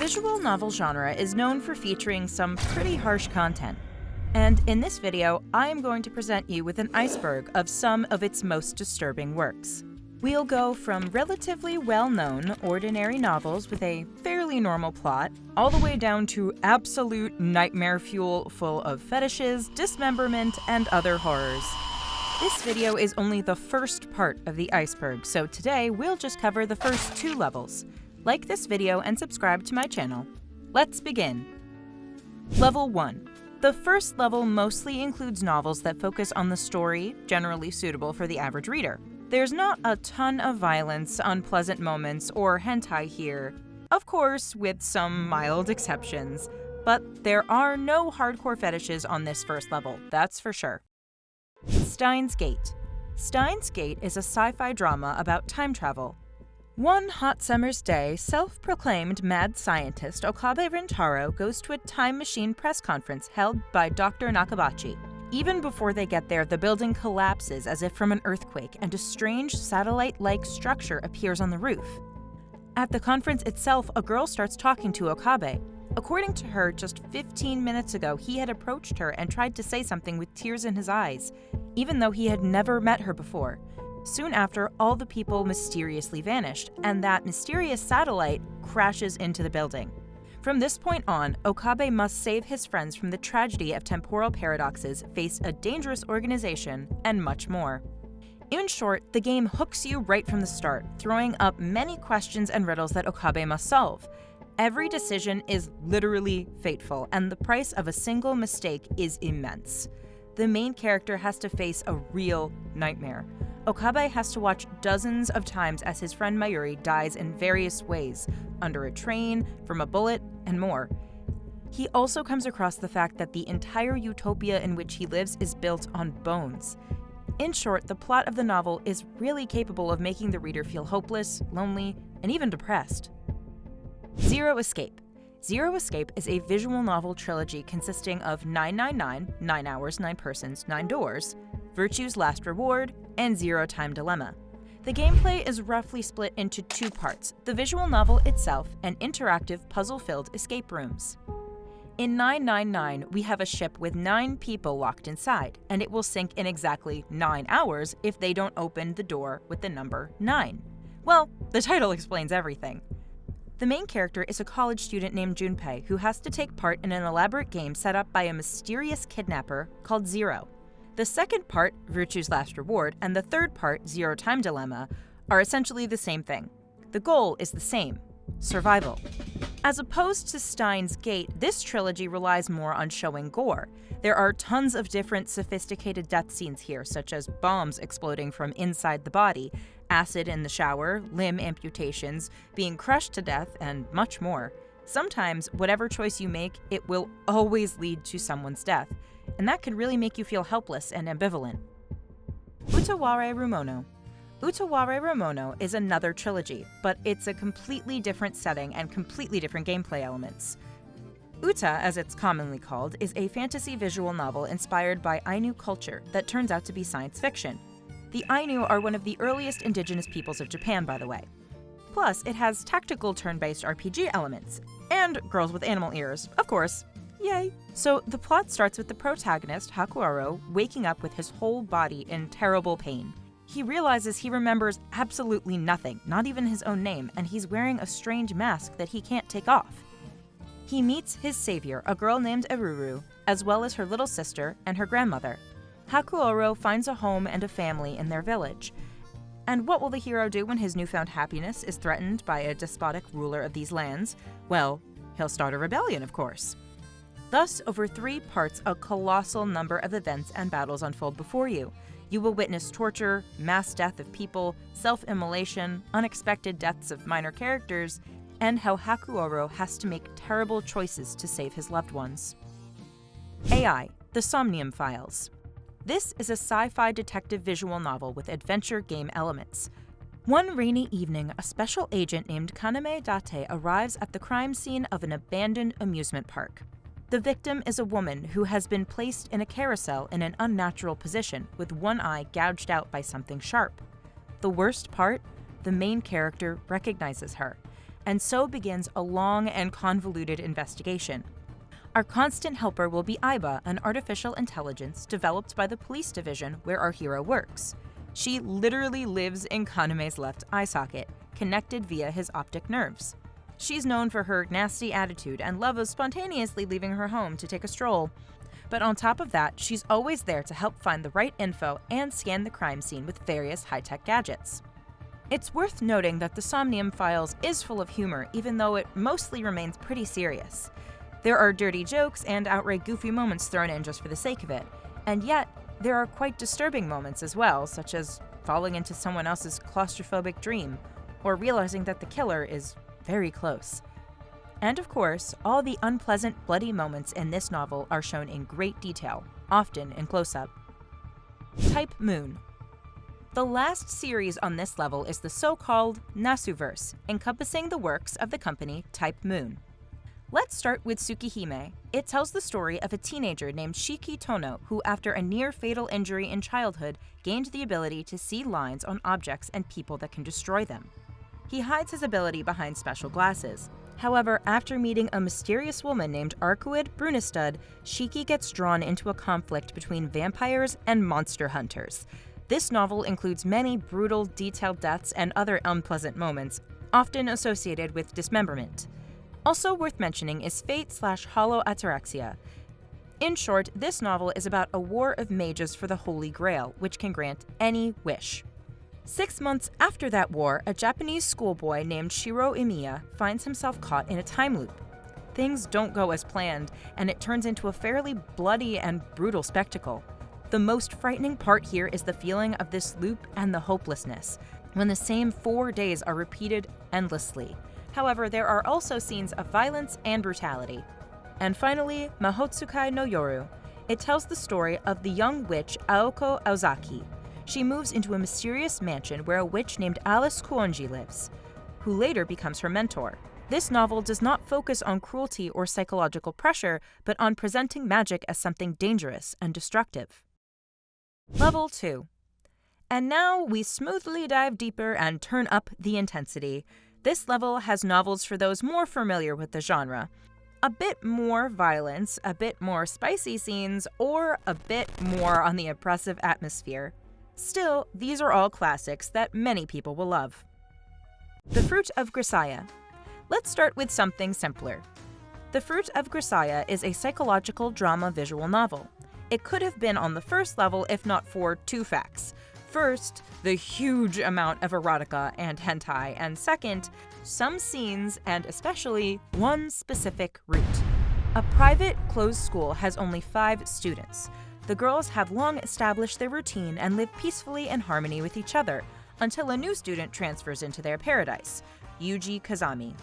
visual novel genre is known for featuring some pretty harsh content. And in this video, I am going to present you with an iceberg of some of its most disturbing works. We'll go from relatively well-known, ordinary novels with a fairly normal plot, all the way down to absolute nightmare fuel full of fetishes, dismemberment, and other horrors. This video is only the first part of the iceberg, so today we'll just cover the first 2 levels. Like this video and subscribe to my channel. Let's begin. Level 1. The first level mostly includes novels that focus on the story, generally suitable for the average reader. There's not a ton of violence, unpleasant moments, or hentai here, of course with some mild exceptions, but there are no hardcore fetishes on this first level, that's for sure. Steins Gate. Steins Gate is a sci-fi drama about time travel. One hot summer's day, self-proclaimed mad scientist Okabe Rintaro goes to a time machine press conference held by Dr. Nakabachi. Even before they get there, the building collapses as if from an earthquake, and a strange satellite-like structure appears on the roof. At the conference itself, a girl starts talking to Okabe. According to her, just 15 minutes ago, he had approached her and tried to say something with tears in his eyes, even though he had never met her before. Soon after, all the people mysteriously vanished, and that mysterious satellite crashes into the building. From this point on, Okabe must save his friends from the tragedy of temporal paradoxes, face a dangerous organization, and much more. In short, the game hooks you right from the start, throwing up many questions and riddles that Okabe must solve. Every decision is literally fateful, and the price of a single mistake is immense. The main character has to face a real nightmare. Okabe has to watch dozens of times as his friend Mayuri dies in various ways, under a train, from a bullet, and more. He also comes across the fact that the entire utopia in which he lives is built on bones. In short, the plot of the novel is really capable of making the reader feel hopeless, lonely, and even depressed. Zero Escape. Zero Escape is a visual novel trilogy consisting of 999, 9 Hours, 9 Persons, 9 Doors, Virtue's Last Reward, and Zero Time Dilemma. The gameplay is roughly split into 2 parts, the visual novel itself and interactive puzzle-filled escape rooms. In 999, we have a ship with 9 people locked inside, and it will sink in exactly 9 hours if they don't open the door with the number 9. Well, the title explains everything. The main character is a college student named Junpei who has to take part in an elaborate game set up by a mysterious kidnapper called Zero. The second part, Virtue's Last Reward, and the third part, Zero Time Dilemma, are essentially the same thing. The goal is the same: survival. As opposed to Steins Gate, this trilogy relies more on showing gore. There are tons of different sophisticated death scenes here, such as bombs exploding from inside the body, acid in the shower, limb amputations, being crushed to death, and much more. Sometimes, whatever choice you make, it will always lead to someone's death, and that can really make you feel helpless and ambivalent. Utawarerumono. Utawarerumono is another trilogy, but it's a completely different setting and completely different gameplay elements. Uta, as it's commonly called, is a fantasy visual novel inspired by Ainu culture that turns out to be science fiction. The Ainu are one of the earliest indigenous peoples of Japan, by the way. Plus, it has tactical turn-based RPG elements, and girls with animal ears, of course. Yay! So the plot starts with the protagonist, Hakuoro, waking up with his whole body in terrible pain. He realizes he remembers absolutely nothing, not even his own name, and he's wearing a strange mask that he can't take off. He meets his savior, a girl named Aruru, as well as her little sister and her grandmother. Hakuoro finds a home and a family in their village. And what will the hero do when his newfound happiness is threatened by a despotic ruler of these lands? Well, he'll start a rebellion, of course. Thus, over 3 parts, a colossal number of events and battles unfold before you. You will witness torture, mass death of people, self-immolation, unexpected deaths of minor characters, and how Hakuoro has to make terrible choices to save his loved ones. AI, the Somnium Files. This is a sci-fi detective visual novel with adventure game elements. One rainy evening, a special agent named Kaname Date arrives at the crime scene of an abandoned amusement park. The victim is a woman who has been placed in a carousel in an unnatural position with one eye gouged out by something sharp. The worst part? The main character recognizes her. and so begins a long and convoluted investigation. Our constant helper will be Aiba, an artificial intelligence developed by the police division where our hero works. She literally lives in Kaneme's left eye socket, connected via his optic nerves. She's known for her nasty attitude and love of spontaneously leaving her home to take a stroll. But on top of that, she's always there to help find the right info and scan the crime scene with various high-tech gadgets. It's worth noting that the Somnium Files is full of humor, even though it mostly remains pretty serious. There are dirty jokes and outright goofy moments thrown in just for the sake of it, and yet there are quite disturbing moments as well, such as falling into someone else's claustrophobic dream, or realizing that the killer is very close. And of course, all the unpleasant, bloody moments in this novel are shown in great detail, often in close-up. Type Moon. The last series on this level is the so-called Nasuverse, encompassing the works of the company Type Moon. Let's start with Tsukihime. It tells the story of a teenager named Shiki Tono who, after a near-fatal injury in childhood, gained the ability to see lines on objects and people that can destroy them. He hides his ability behind special glasses. However, after meeting a mysterious woman named Arcuid Brunistad, Shiki gets drawn into a conflict between vampires and monster hunters. This novel includes many brutal, detailed deaths and other unpleasant moments, often associated with dismemberment. Also worth mentioning is Fate/Hollow Ataraxia. In short, this novel is about a war of mages for the Holy Grail, which can grant any wish. 6 months after that war, a Japanese schoolboy named Shiro Imiya finds himself caught in a time loop. Things don't go as planned, and it turns into a fairly bloody and brutal spectacle. The most frightening part here is the feeling of this loop and the hopelessness, when the same 4 days are repeated endlessly. However, there are also scenes of violence and brutality. And finally, Mahoutsukai no Yoru. It tells the story of the young witch Aoko Aozaki. She moves into a mysterious mansion where a witch named Alice Kuonji lives, who later becomes her mentor. This novel does not focus on cruelty or psychological pressure, but on presenting magic as something dangerous and destructive. Level 2. And now we smoothly dive deeper and turn up the intensity. This level has novels for those more familiar with the genre. A bit more violence, a bit more spicy scenes, or a bit more on the oppressive atmosphere. Still, these are all classics that many people will love. The Fruit of Grisaia. Let's start with something simpler. The Fruit of Grisaia is a psychological drama visual novel. It could have been on the first level if not for 2 facts. First, the huge amount of erotica and hentai, and second, some scenes and especially one specific route. A private, closed school has only 5 students. The girls have long established their routine and live peacefully in harmony with each other, until a new student transfers into their paradise, Yuji Kazami.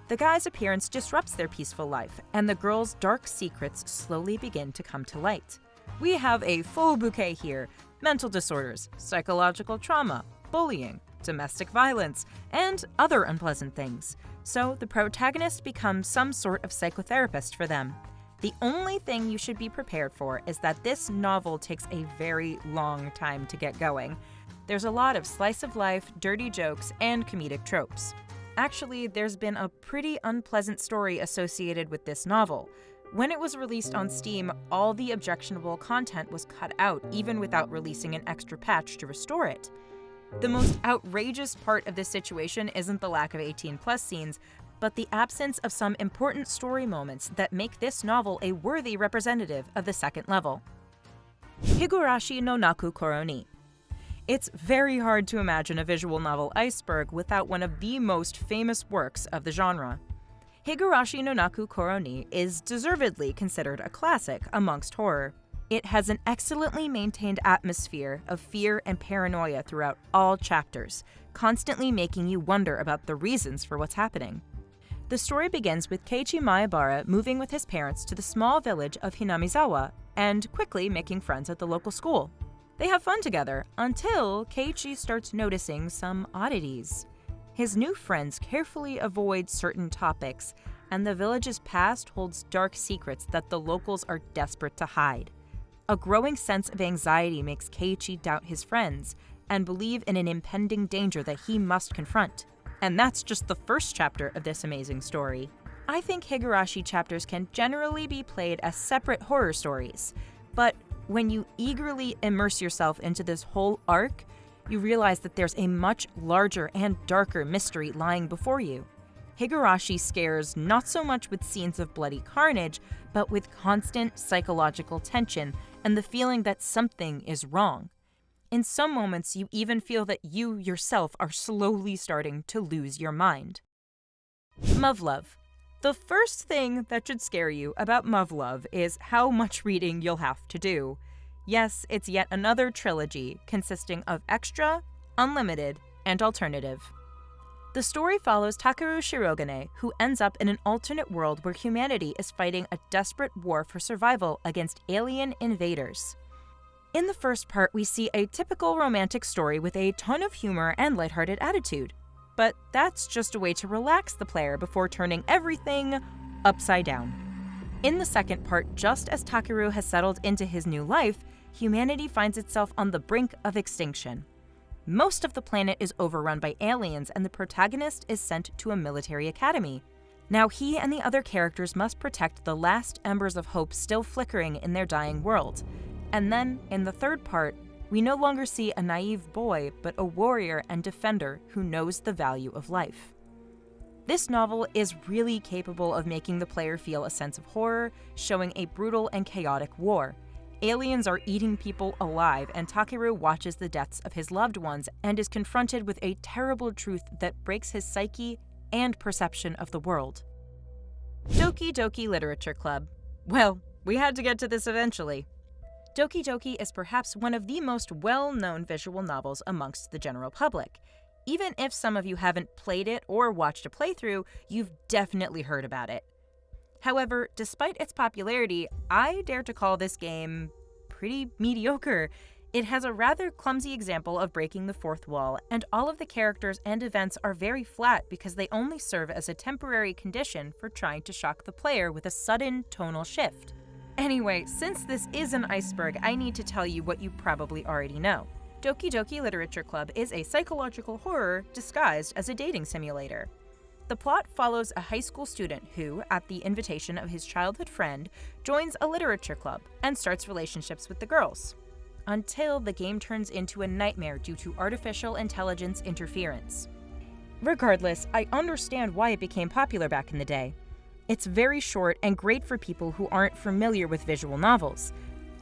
The guy's appearance disrupts their peaceful life, and the girls' dark secrets slowly begin to come to light. We have a full bouquet here: mental disorders, psychological trauma, bullying, domestic violence, and other unpleasant things. So the protagonist becomes some sort of psychotherapist for them. The only thing you should be prepared for is that this novel takes a very long time to get going. There's a lot of slice of life, dirty jokes, and comedic tropes. Actually, there's been a pretty unpleasant story associated with this novel. When it was released on Steam, all the objectionable content was cut out, even without releasing an extra patch to restore it. The most outrageous part of this situation isn't the lack of 18+ scenes, but the absence of some important story moments that make this novel a worthy representative of the second level. Higurashi no Naku Koro ni. It's very hard to imagine a visual novel Iceberg without one of the most famous works of the genre. Higurashi no Naku Koro ni is deservedly considered a classic amongst horror. It has an excellently maintained atmosphere of fear and paranoia throughout all chapters, constantly making you wonder about the reasons for what's happening. The story begins with Keiichi Maebara moving with his parents to the small village of Hinamizawa and quickly making friends at the local school. They have fun together until Keiichi starts noticing some oddities. His new friends carefully avoid certain topics, and the village's past holds dark secrets that the locals are desperate to hide. A growing sense of anxiety makes Keiichi doubt his friends and believe in an impending danger that he must confront. And that's just the first chapter of this amazing story. I think Higurashi chapters can generally be played as separate horror stories, but when you eagerly immerse yourself into this whole arc, you realize that there's a much larger and darker mystery lying before you. Higurashi scares not so much with scenes of bloody carnage, but with constant psychological tension and the feeling that something is wrong. In some moments, you even feel that you yourself are slowly starting to lose your mind. Muv-Luv. The first thing that should scare you about Muv-Luv is how much reading you'll have to do. Yes, it's yet another trilogy consisting of extra, unlimited, and alternative. The story follows Takeru Shirogane, who ends up in an alternate world where humanity is fighting a desperate war for survival against alien invaders. In the first part, we see a typical romantic story with a ton of humor and lighthearted attitude. But that's just a way to relax the player before turning everything upside down. In the second part, just as Takeru has settled into his new life, humanity finds itself on the brink of extinction. Most of the planet is overrun by aliens, and the protagonist is sent to a military academy. Now he and the other characters must protect the last embers of hope still flickering in their dying world. And then, in the third part, we no longer see a naive boy, but a warrior and defender who knows the value of life. This novel is really capable of making the player feel a sense of horror, showing a brutal and chaotic war. Aliens are eating people alive, and Takeru watches the deaths of his loved ones and is confronted with a terrible truth that breaks his psyche and perception of the world. Doki Doki Literature Club. Well, we had to get to this eventually. Doki Doki is perhaps one of the most well-known visual novels amongst the general public. Even if some of you haven't played it or watched a playthrough, you've definitely heard about it. However, despite its popularity, I dare to call this game pretty mediocre. It has a rather clumsy example of breaking the fourth wall, and all of the characters and events are very flat because they only serve as a temporary condition for trying to shock the player with a sudden tonal shift. Anyway, since this is an iceberg, I need to tell you what you probably already know. Doki Doki Literature Club is a psychological horror disguised as a dating simulator. The plot follows a high school student who, at the invitation of his childhood friend, joins a literature club and starts relationships with the girls, until the game turns into a nightmare due to artificial intelligence interference. Regardless, I understand why it became popular back in the day. It's very short and great for people who aren't familiar with visual novels.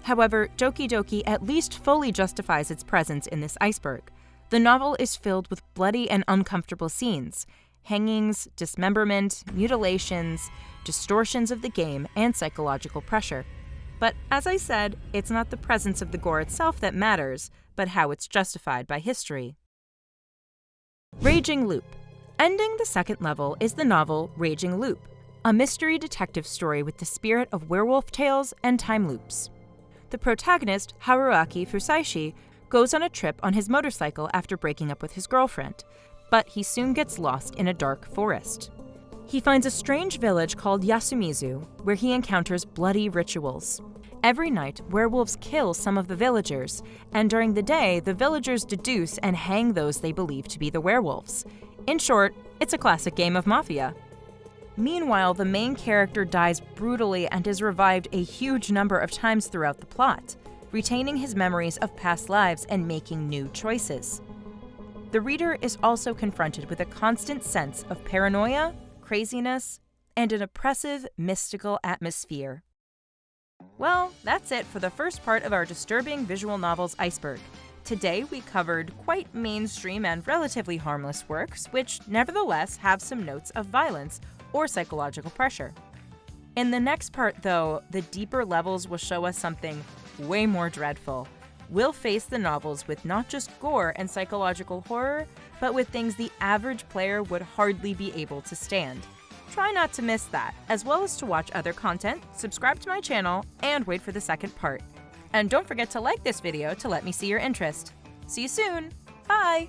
However, Doki Doki at least fully justifies its presence in this iceberg. The novel is filled with bloody and uncomfortable scenes, hangings, dismemberment, mutilations, distortions of the game, and psychological pressure. But as I said, it's not the presence of the gore itself that matters, but how it's justified by history. Raging Loop. Ending the second level is the novel Raging Loop, a mystery detective story with the spirit of werewolf tales and time loops. The protagonist, Haruaki Fusaishi, goes on a trip on his motorcycle after breaking up with his girlfriend, but he soon gets lost in a dark forest. He finds a strange village called Yasumizu, where he encounters bloody rituals. Every night, werewolves kill some of the villagers, and during the day, the villagers deduce and hang those they believe to be the werewolves. In short, it's a classic game of mafia. Meanwhile, the main character dies brutally and is revived a huge number of times throughout the plot, retaining his memories of past lives and making new choices. The reader is also confronted with a constant sense of paranoia, craziness, and an oppressive, mystical atmosphere. Well, that's it for the first part of our disturbing visual novels iceberg. Today we covered quite mainstream and relatively harmless works, which nevertheless have some notes of violence or psychological pressure. In the next part, though, the deeper levels will show us something way more dreadful. We'll face the novels with not just gore and psychological horror, but with things the average player would hardly be able to stand. Try not to miss that, as well as to watch other content, subscribe to my channel, and wait for the second part. And don't forget to like this video to let me see your interest. See you soon! Bye!